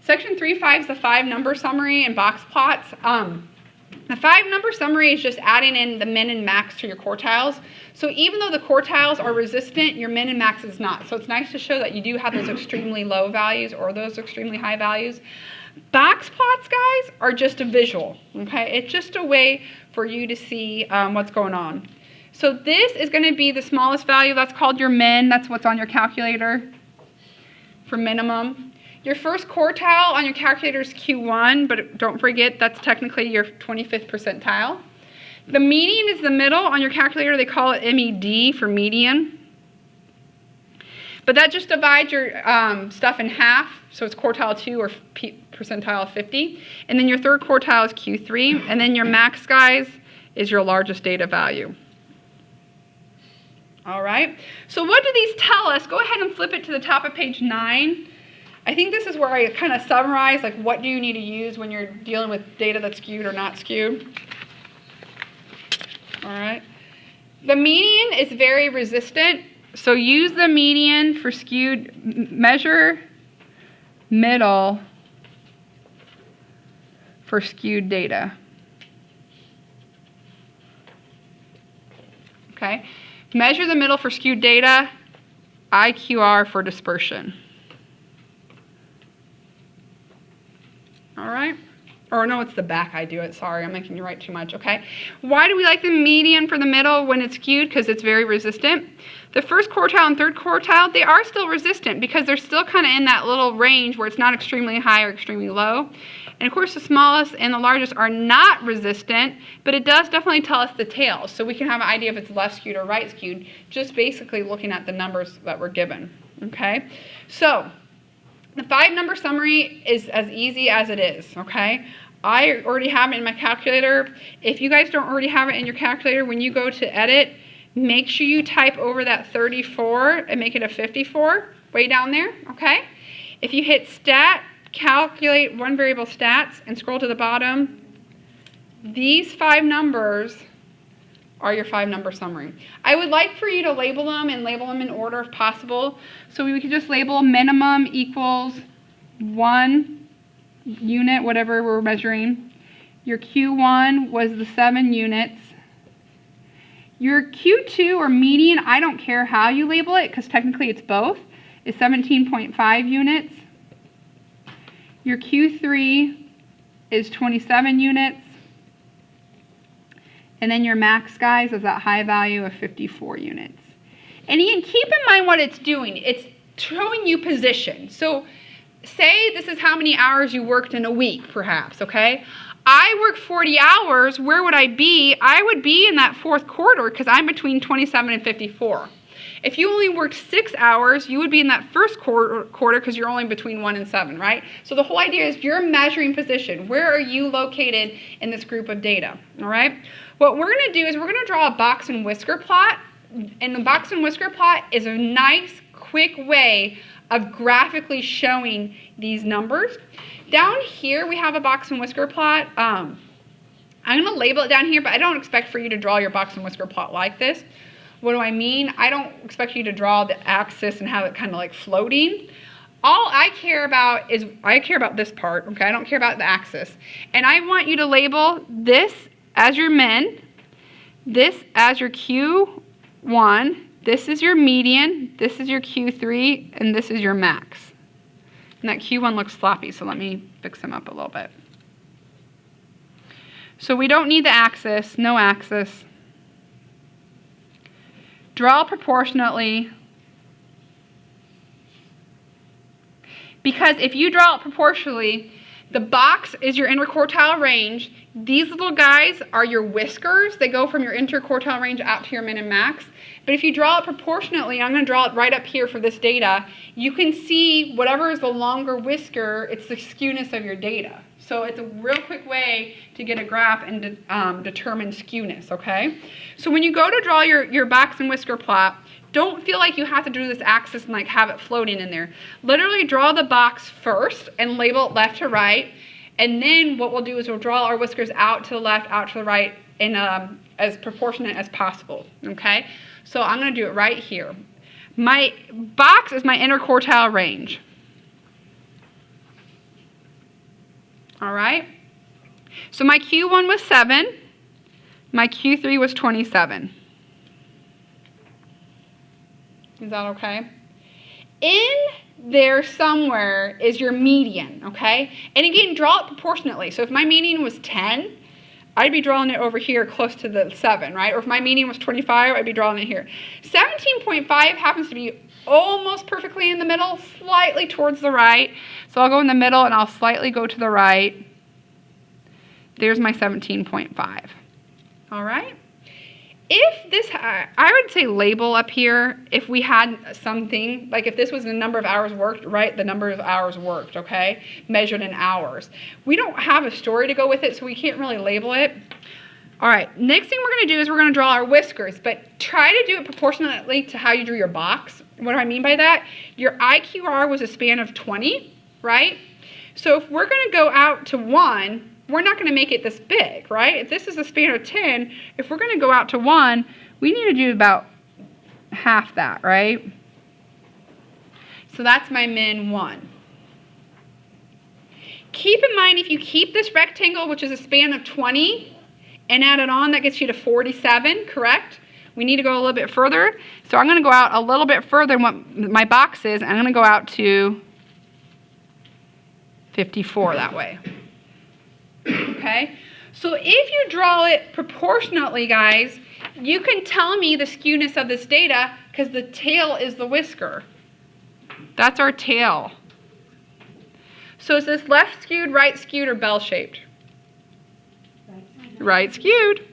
Section 3.5 is the 5-number summary and box plots. The 5-number summary is just adding in the min and max to your quartiles. So even though the quartiles are resistant, your min and max is not. So it's nice to show that you do have those extremely low values or those extremely high values. Box plots, guys, are just a visual, okay? It's just a way for you to see what's going on. So this is going to be the smallest value. That's called your min. That's what's on your calculator for minimum. Your first quartile on your calculator is Q1, but don't forget that's technically your 25th percentile. The median is the middle. On your calculator, they call it MED for median. But that just divides your stuff in half, so it's quartile 2 or percentile 50. And then your third quartile is Q3. And then your max, guys, is your largest data value. All right. So what do these tell us? Go ahead and flip it to the top of page 9. I think this is where I kind of summarize, like, what do you need to use when you're dealing with data that's skewed or not skewed. All right. The median is very resistant, so use the median for skewed. Measure middle for skewed data. Okay. Measure the middle for skewed data, IQR for dispersion. All right? Or no, it's the back I do it. Sorry, I'm making you write too much, okay? Why do we like the median for the middle when it's skewed? Because it's very resistant. The first quartile and third quartile, they are still resistant because they're still kind of in that little range where it's not extremely high or extremely low. And of course, the smallest and the largest are not resistant, but it does definitely tell us the tails. So we can have an idea if it's left skewed or right skewed, just basically looking at the numbers that we're given, okay? So the 5-number summary is as easy as it is, okay? I already have it in my calculator. If you guys don't already have it in your calculator, when you go to edit, make sure you type over that 34 and make it a 54, way down there, okay? If you hit stat, calculate one variable stats, and scroll to the bottom, these 5 numbers are your 5-number summary. I would like for you to label them and label them in order if possible. So we could just label minimum equals 1 unit, whatever we're measuring. Your Q1 was the 7 units. Your Q2 or median, I don't care how you label it because technically it's both, is 17.5 units. Your Q3 is 27 units. And then your max, guys, is that high value of 54 units. And again, keep in mind what it's doing. It's showing you position. So say this is how many hours you worked in a week, perhaps, okay? I work 40 hours. Where would I be? I would be in that fourth quarter because I'm between 27 and 54. If you only worked 6 hours, you would be in that first quarter because you're only between 1 and 7, right? So the whole idea is you're measuring position. Where are you located in this group of data, all right? What we're going to do is we're going to draw a box and whisker plot. And the box and whisker plot is a nice, quick way of graphically showing these numbers. Down here, we have a box and whisker plot. I'm going to label it down here, but I don't expect for you to draw your box and whisker plot like this. What do I mean? I don't expect you to draw the axis and have it kind of like floating. All I care about is, I care about this part, okay? I don't care about the axis. And I want you to label this as your min, this as your Q1, this is your median, this is your Q3, and this is your max. And that Q1 looks sloppy, so let me fix them up a little bit. So we don't need the axis, no axis. Draw proportionately. Because if you draw it proportionally, the box is your interquartile range. These little guys are your whiskers. They go from your interquartile range out to your min and max. But if you draw it proportionately, I'm going to draw it right up here for this data, you can see whatever is the longer whisker, it's the skewness of your data. So it's a real quick way to get a graph and determine skewness, okay? So when you go to draw your box and whisker plot, don't feel like you have to do this axis and like have it floating in there. Literally draw the box first and label it left to right. And then what we'll do is we'll draw our whiskers out to the left, out to the right, in as proportionate as possible, okay? So I'm going to do it right here. My box is my interquartile range. All right? So my Q1 was 7. My Q3 was 27. Is that okay? In there somewhere is your median, okay? And again, draw it proportionately. So if my median was 10, I'd be drawing it over here close to the 7, right? Or if my median was 25, I'd be drawing it here. 17.5 happens to be almost perfectly in the middle, slightly towards the right. So I'll go in the middle and I'll slightly go to the right. There's my 17.5. All right? If this, I would say label up here if we had something, like if this was the number of hours worked, right, the number of hours worked, okay, measured in hours. We don't have a story to go with it, so we can't really label it. All right, next thing we're going to do is we're going to draw our whiskers, but try to do it proportionately to how you drew your box. What do I mean by that? Your IQR was a span of 20, right? So if we're going to go out to 1, we're not going to make it this big, right? If this is a span of 10, if we're going to go out to 1, we need to do about half that, right? So that's my min 1. Keep in mind, if you keep this rectangle, which is a span of 20, and add it on, that gets you to 47, correct? We need to go a little bit further. So I'm going to go out a little bit further than what my box is. I'm going to go out to 54 that way. Okay, so if you draw it proportionately, guys, you can tell me the skewness of this data because the tail is the whisker. That's our tail. So is this left skewed, right skewed, or bell shaped? Right skewed.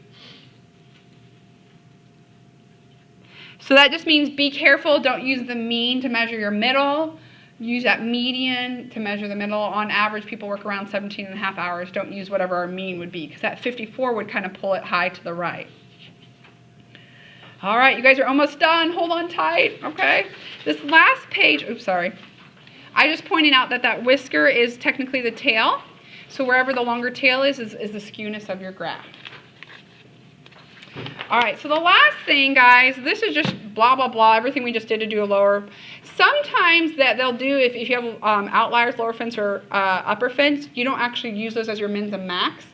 So that just means be careful. Don't use the mean to measure your middle. Use that median to measure the middle. On average, people work around 17.5 hours. Don't use whatever our mean would be because that 54 would kind of pull it high to the right. All right, you guys are almost done. Hold on tight, okay? This last page, oops, sorry. I just pointed out that that whisker is technically the tail. So wherever the longer tail is the skewness of your graph. All right, so the last thing, guys, this is just blah, blah, blah, everything we just did to do a lower. Sometimes that they'll do, if you have outliers, lower fence, or upper fence, you don't actually use those as your mins and max.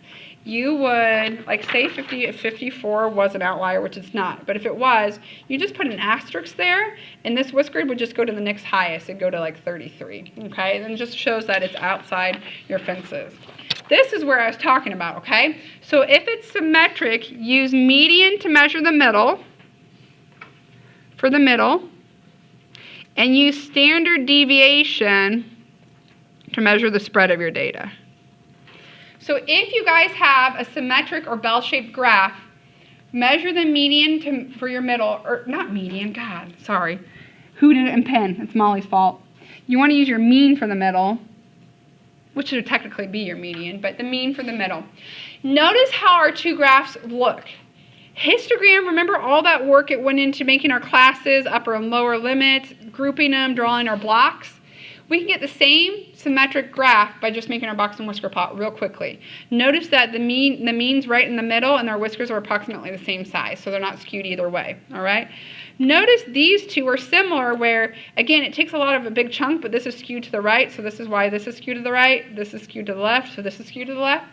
You would, like say 54 was an outlier, which it's not, but if it was, you just put an asterisk there, and this whisker would just go to the next highest. It'd go to like 33, okay? And it just shows that it's outside your fences. This is where I was talking about, okay? So if it's symmetric, use median to measure the middle, for the middle, and use standard deviation to measure the spread of your data. So if you guys have a symmetric or bell-shaped graph, measure the median for your middle, or not median, God, sorry. Who did it in pen? It's Molly's fault. You want to use your mean for the middle, which should technically be your median, but the mean for the middle. Notice how our two graphs look. Histogram, remember all that work it went into making our classes, upper and lower limits, grouping them, drawing our blocks? We can get the same symmetric graph by just making our box and whisker plot real quickly. Notice that the mean's right in the middle and our whiskers are approximately the same size, so they're not skewed either way, all right? Notice these two are similar where, again, it takes a big chunk, but this is skewed to the right, so this is why this is skewed to the right, this is skewed to the left, so this is skewed to the left.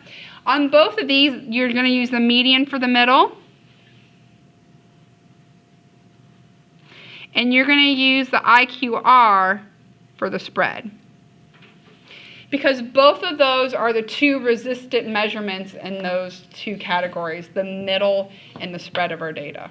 On both of these, you're going to use the median for the middle, and you're going to use the IQR for the spread. Because both of those are the two resistant measurements in those two categories, the middle and the spread of our data.